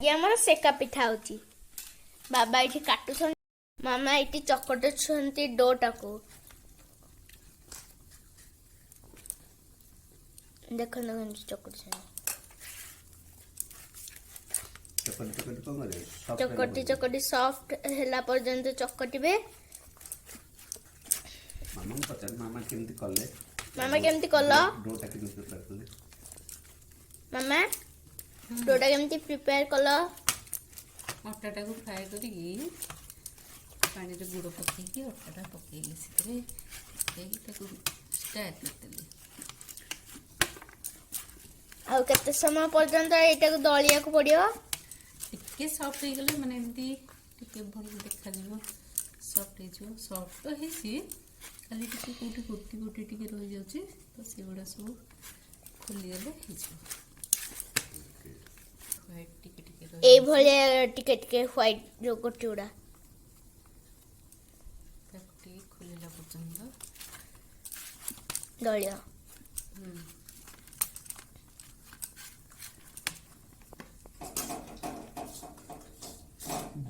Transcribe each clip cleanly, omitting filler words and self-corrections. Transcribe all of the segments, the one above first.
ये आमर सेका पिठा होची बाबा ये काटुछन मामा ये चकटुछंती डोटा को देखो चकटुछन चकटी चकटी सॉफ्ट हैला पर्यंत चकटिबे मामा पचार मामा केमती कले मामा केमती कलो डोटा केमती प्रिपेयर कले मामा डोटा केमती प्रिपेयर कलो अटाटा को फ्राए करिकी पानी रे गुड़ पकेकी अटाटा पकेकी सेतरे पकेकी ताको स्टार करतेली आ केते समय पर्यंत एटा को दलिया को पड़ियो टिके सॉफ्ट हो गले माने एमती टिके भल देखा जीवो सॉफ्ट हे जो सॉफ्ट तो हेसी खाली टिके कोटी कोटी कोटी टिके रह जाउची तो सेगुडा सब खुली गले हे जो व्हाइट टिके टिके रह ए भले टिके टिके व्हाइट जो गोटी उडा ताकटी खुलेला पर्यंत दलिया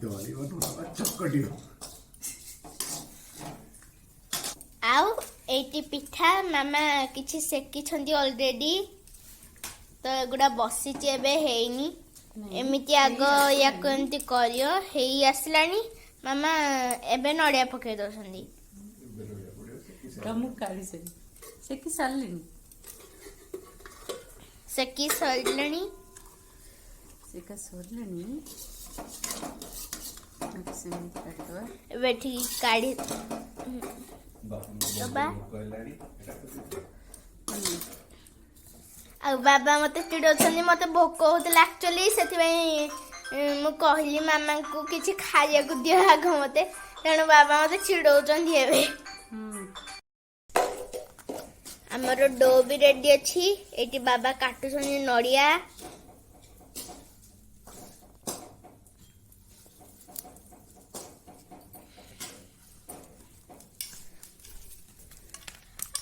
दली बनवा चकटियो आउ एटी पिठा मामा किछि सेकी छंदी ऑलरेडी तो गुडा बसी एबे हेइनी एमिति आगो या कोंती करियो हेई आसलानी मामा एबे नडिया पके दोसंदी रमु काढी सेकी सारलिनी सेकी सरलनी सेका सरलिनी मैक्सिमम काटवा एबे ठीक काढी बाबा आ बाबा मते चिड़ोछनी मते भोक होतला एक्चुअली सेति मु कहली मामा को किछि खाइया को दियो आग मते तेणु बाबा मते चिड़ोछन दिएबे हमर डो भी रेडी अछि एटी बाबा काटुछनी नडिया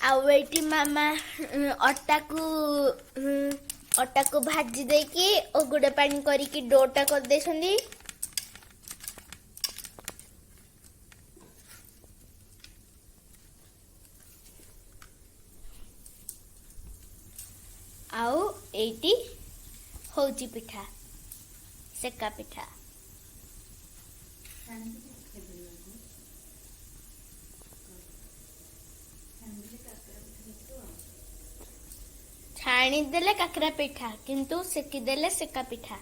आउटी मामा अटा को भाजी देकी और गुड़ पानी करिकी डोटा कर देछंदी आउ एटी होची पिठा सेका पिठा छाणी देले काकरा पिठा किंतु सेकी देले सेका पिठा